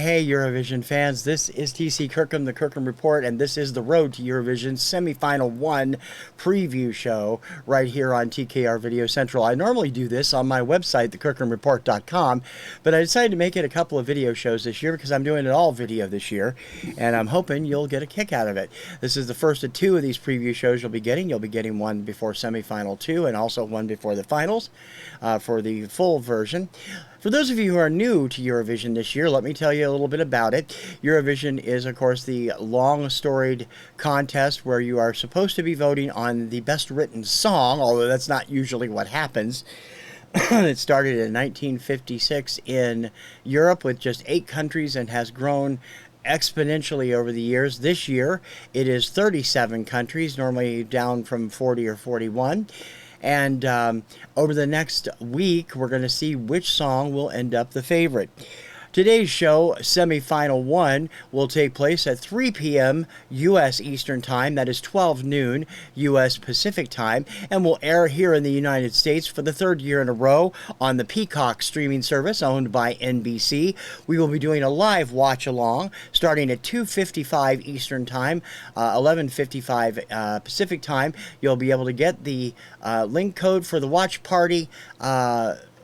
Hey, Eurovision fans. This is TC Kirkham, the Kirkham Report, and this is the Road to Eurovision SemiFinal One preview show right here on TKR VideoCentral. I normally do this on my website, thekirkhamreport.com, but I decided to make it a couple of video shows this year because I'm doing it all video this year, and I'm hoping you'll get a kick out of it. This is the first of two of these preview shows you'll be getting. You'll be getting one before SemiFinal 2 and also one before the finals for the full version. For those of you who are new to Eurovision this year, let me tell you a little bit about it. Eurovision is, of course, the long-storied contest where you are supposed to be voting on the best written song, although that's not usually what happens. It started in 1956 in Europe with just 8 countries and has grown exponentially over the years. This year, it is 37 countries, normally down from 40 or 41. And over the next week, we're going to see which song will end up the favorite. Today's show, SemiFinal One, will take place at 3 p.m. U.S. Eastern Time, that is 12 noon U.S. Pacific Time, and will air here in the United States for the 3rd year in a row on the Peacock streaming service owned by NBC. We will be doing a live watch-along starting at 2:55 Eastern Time, 11:55 Pacific Time. You'll be able to get the link code for the watch party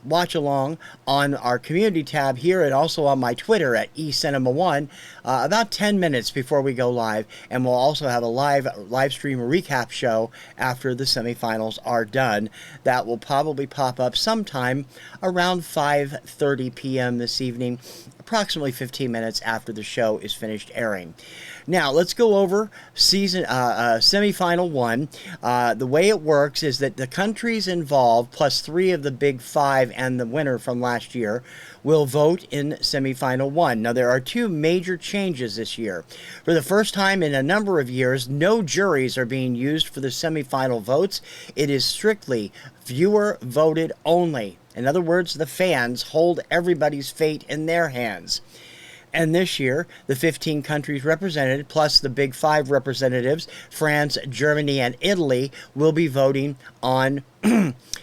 watch along on our community tab here and also on my Twitter at eCinema1 about 10 minutes before we go live, and we'll also have a live stream recap show after the semifinals are done. That will probably pop up sometime around 5:30 p.m. this evening, approximately 15 minutes after the show is finished airing. Now, let's go over SemiFinal One. The way it works is that the countries involved, plus 3 of the big 5 and the winner from last year, will vote in SemiFinal One. Now, there are 2 major changes this year. For the first time in a number of years, no juries are being used for the semifinal votes. It is strictly viewer-voted only. In other words, the fans hold everybody's fate in their hands. And this year, the 15 countries represented, plus the big 5 representatives, France, Germany, and Italy, will be voting on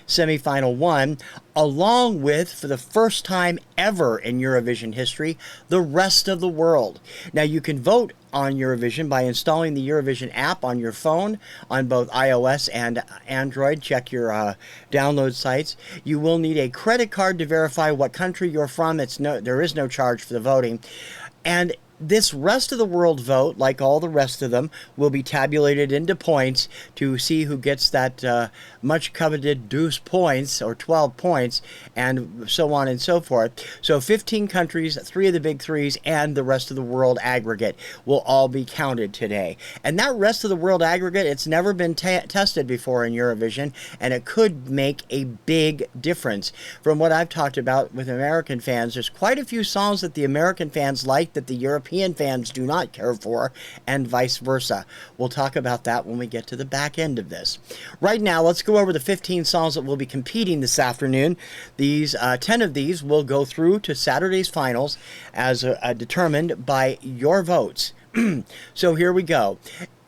SemiFinal One, along with, for the first time ever in Eurovision history, the rest of the world. Now, you can vote on Eurovision by installing the Eurovision app on your phone on both iOS and Android. Check your download sites. You will need a credit card to verify what country you're from. There is no charge for the voting. And this rest of the world vote, like all the rest of them, will be tabulated into points to see who gets that much coveted deuce points, or 12 points, and so on and so forth. So 15 countries, 3 of the big 3s, and the rest of the world aggregate will all be counted today. And that rest of the world aggregate, it's never been tested before in Eurovision, and it could make a big difference. From what I've talked about with American fans, there's quite a few songs that the American fans like that the European fans do not care for, and vice versa. We'll talk about that when we get to the back end of this. Right now, let's go over the 15 songs that will be competing this afternoon. These 10 of these will go through to Saturday's finals as determined by your votes. So here we go.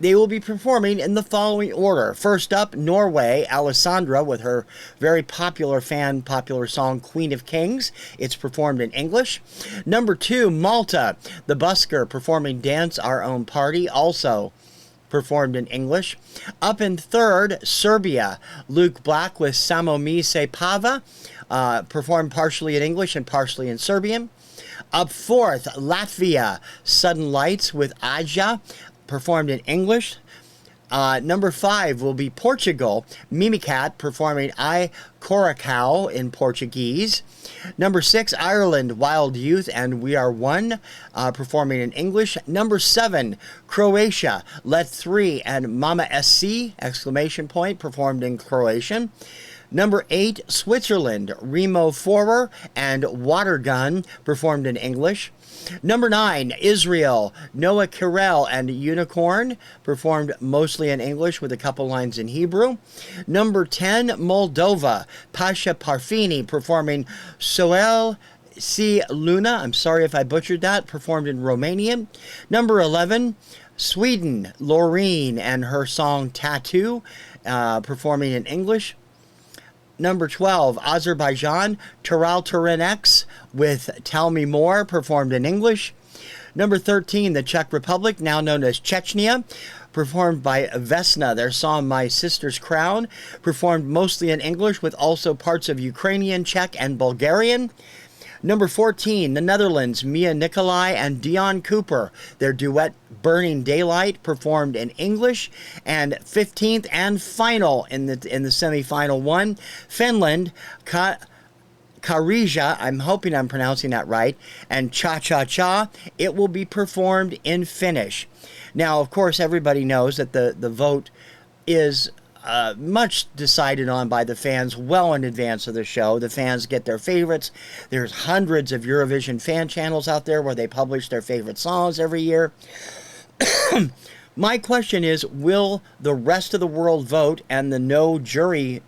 They will be performing in the following order. First up, Norway, Alessandra with her very popular song, Queen of Kings. It's performed in English. Number 2, Malta, the Busker performing Dance Our Own Party, also performed in English. Up in 3rd, Serbia, Luke Black with Samo Mi Se Pava, performed partially in English and partially in Serbian. Up 4th, Latvia, Sudden Lights with Aja, performed in English. Number 5 will be Portugal, Mimicat performing I Coracao in Portuguese. Number 6, Ireland, Wild Youth and We Are One, performing in English. Number 7, Croatia, Let 3 and Mama SC, exclamation point, performed in Croatian. Number 8, Switzerland, Remo Forer and Water Gun, performed in English. Number 9, Israel, Noah Kirel and Unicorn, performed mostly in English with a couple lines in Hebrew. Number 10, Moldova, Pasha Parfini, performing Soel Si Luna, I'm sorry if I butchered that, performed in Romanian. Number 11, Sweden, Loreen and her song Tattoo, performing in English. Number 12, Azerbaijan, Taral Turenex with Tell Me More, performed in English. Number 13, the Czech Republic, now known as Chechnya, performed by Vesna. Their song My Sister's Crown, performed mostly in English with also parts of Ukrainian, Czech, and Bulgarian. Number 14, the Netherlands, Mia Nicolai and Dion Cooper. Their duet Burning Daylight, performed in English. And 15th and final in the semifinal one, Finland, Karija, I'm hoping I'm pronouncing that right, and Cha Cha Cha. It will be performed in Finnish. Now, of course, everybody knows that the vote is much decided on by the fans well in advance of the show. The fans get their favorites. There's hundreds of Eurovision fan channels out there where they publish their favorite songs every year. My question is, will the rest of the world vote and the no jury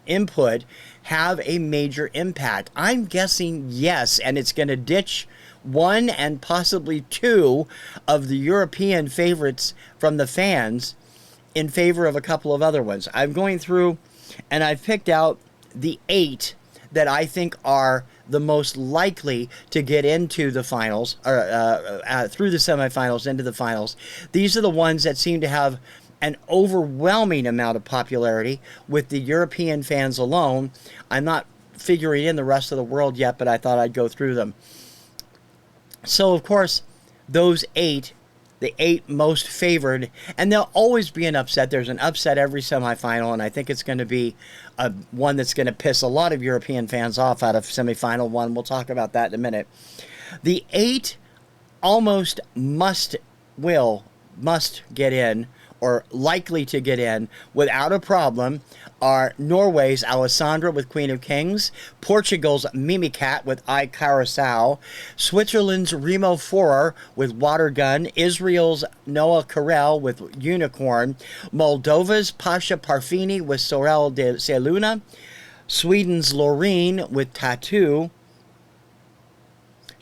input have a major impact? I'm guessing yes, and it's going to ditch one and possibly two of the European favorites from the fans in favor of a couple of other ones. I'm going through and I've picked out the 8 that I think are the most likely to get into the finals, or through the semifinals into the finals. These are the ones that seem to have an overwhelming amount of popularity with the European fans alone. I'm not figuring in the rest of the world yet, but I thought I'd go through them. So, of course, those 8, the 8 most favored, and there'll always be an upset. There's an upset every semifinal, and I think it's going to be one that's going to piss a lot of European fans off out of semifinal one. We'll talk about that in a minute. The 8 almost must get in, or likely to get in without a problem, are Norway's Alessandra with Queen of Kings, Portugal's Mimicat with I Carousel, Switzerland's Remo Forer with Water Gun, Israel's Noah Kirel with Unicorn, Moldova's Pasha Parfini with Sorel de Seluna, Sweden's Loreen with Tattoo,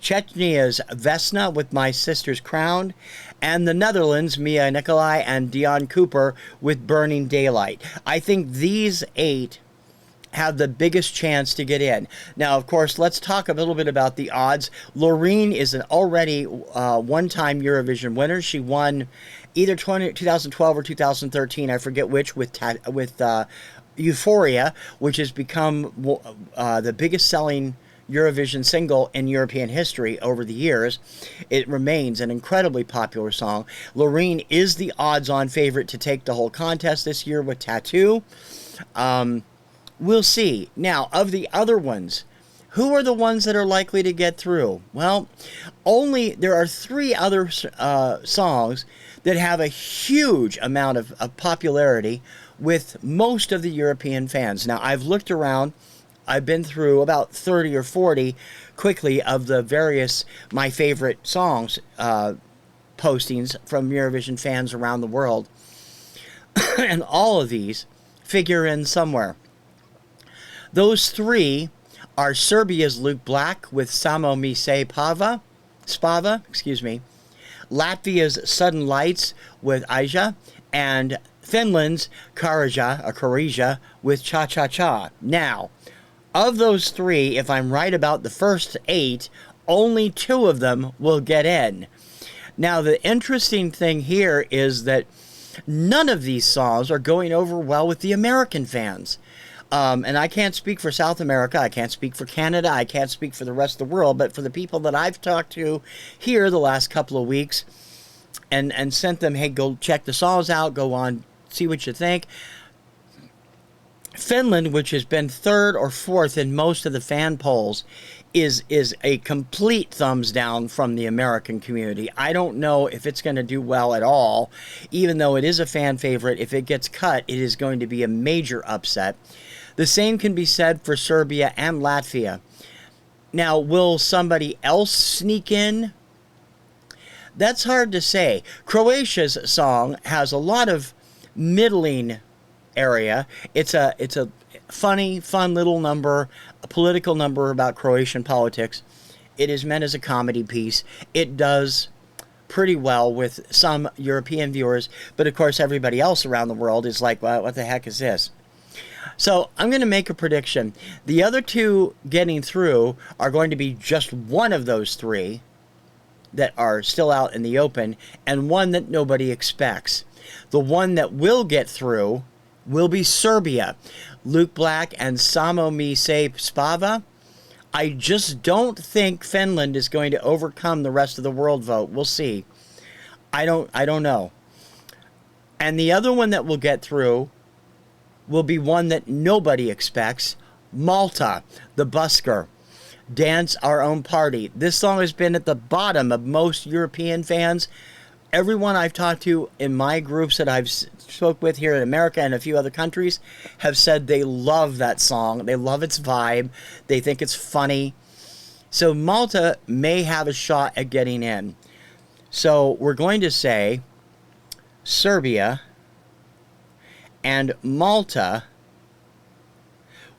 Chechnya's Vesna with My Sister's Crown, and the Netherlands, Mia Nicolai and Dion Cooper with Burning Daylight. I think these 8 have the biggest chance to get in. Now, of course, let's talk a little bit about the odds. Loreen is an already one-time Eurovision winner. She won either 2012 or 2013, I forget which, with Euphoria, which has become the biggest selling Eurovision single in European history over the years. It remains an incredibly popular song. Loreen is the odds-on favorite to take the whole contest this year with Tattoo. We'll see. Now, of the other ones, who are the ones that are likely to get through? Well, there are 3 other songs that have a huge amount of popularity with most of the European fans. Now, I've looked around. I've been through about 30 or 40 quickly of the various My Favorite Songs postings from Eurovision fans around the world. And all of these figure in somewhere. Those 3 are Serbia's Luke Black with Samo Mi Se Spava, Latvia's Sudden Lights with Aja, and Finland's Karija with Cha Cha Cha. Now, of those 3, if I'm right about the first 8, only 2 of them will get in. Now, the interesting thing here is that none of these songs are going over well with the American fans. And I can't speak for South America, I can't speak for Canada, I can't speak for the rest of the world, but for the people that I've talked to here the last couple of weeks and sent them, hey, go check the songs out, go on, see what you think. Finland, which has been 3rd or 4th in most of the fan polls, is a complete thumbs down from the American community. I don't know if it's going to do well at all. Even though it is a fan favorite, if it gets cut, it is going to be a major upset. The same can be said for Serbia and Latvia. Now, will somebody else sneak in? That's hard to say. Croatia's song has a lot of middling area. It's a funny, fun little number, a political number about Croatian politics. It is meant as a comedy piece. It does pretty well with some European viewers, but of course everybody else around the world is like, well, what the heck is this? So I'm going to make a prediction. The other two getting through are going to be just one of those three that are still out in the open, and one that nobody expects. The one that will get through will be Serbia. Luke Black and Samo Mi Se Spava. I just don't think Finland is going to overcome the rest of the world vote. We'll see. I don't know. And the other one that will get through will be one that nobody expects. Malta, the busker. Dance Our Own Party. This song has been at the bottom of most European fans. Everyone I've talked to in my groups that I've spoke with here in America and a few other countries have said they love that song. They love its vibe. They think it's funny. So Malta may have a shot at getting in. So we're going to say Serbia and Malta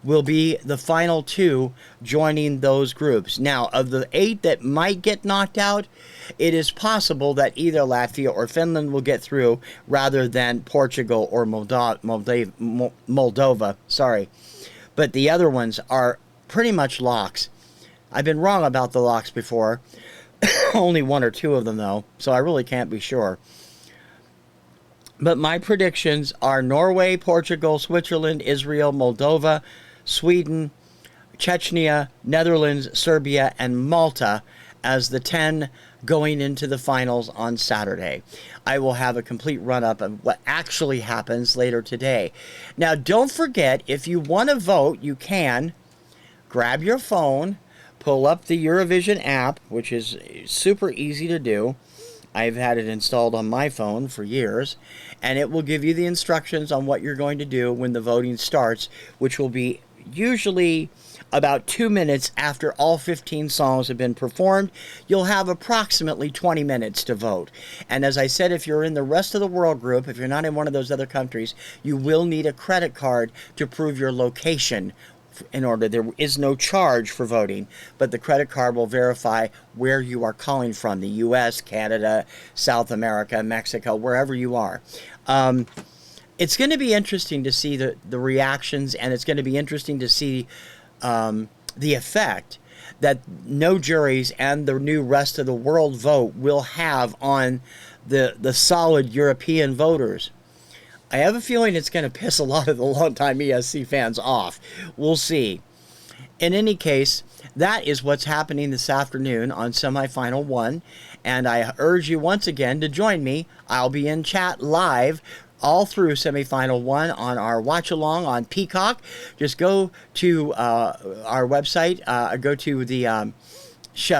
will be the final two joining those groups. Now, of the 8 that might get knocked out, it is possible that either Latvia or Finland will get through rather than Portugal or Moldova. Sorry. But the other ones are pretty much locks. I've been wrong about the locks before. Only 1 or 2 of them, though, so I really can't be sure. But my predictions are Norway, Portugal, Switzerland, Israel, Moldova, Sweden, Chechnya, Netherlands, Serbia, and Malta as the 10 going into the finals on Saturday. I will have a complete run-up of what actually happens later today. Now, don't forget, if you want to vote, you can grab your phone, pull up the Eurovision app, which is super easy to do. I've had it installed on my phone for years, and it will give you the instructions on what you're going to do when the voting starts, which will be usually about 2 minutes after all 15 songs have been performed. You'll have approximately 20 minutes to vote. And as I said, if you're in the rest of the world group, if you're not in one of those other countries, you will need a credit card to prove your location. In order, there is no charge for voting, but the credit card will verify where you are calling from, the U.S., Canada, South America, Mexico, wherever you are. It's going to be interesting to see the reactions, and it's going to be interesting to see the effect that no juries and the new rest of the world vote will have on the solid European voters. I have a feeling it's going to piss a lot of the longtime ESC fans off. We'll see. In any case, that is what's happening this afternoon on SemiFinal One, and I urge you once again to join me. I'll be in chat live all through SemiFinal One on our watch-along on Peacock. Just go to our website, go to the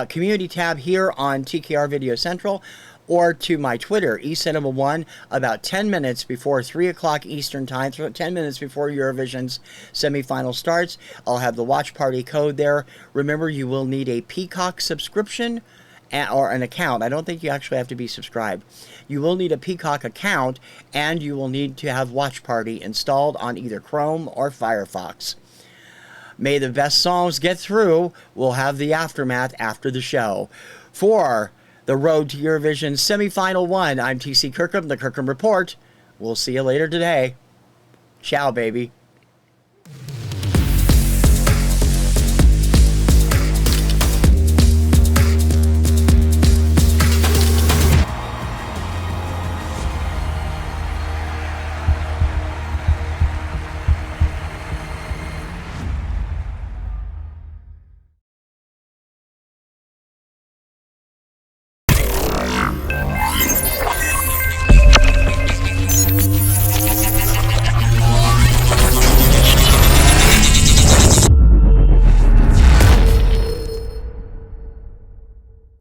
community tab here on TKR VideoCentral, or to my Twitter, eCinema1, about 10 minutes before 3 o'clock Eastern Time, 10 minutes before Eurovision's semifinal starts. I'll have the watch party code there. Remember, you will need a Peacock subscription or an account. I don't think you actually have to be subscribed. You will need a Peacock account, and you will need to have Watch Party installed on either Chrome or Firefox. May the best songs get through. We'll have the aftermath after the show. For the Road to Eurovision SemiFinal One, I'm TC Kirkham, the Kirkham Report. We'll see you later today. Ciao, baby.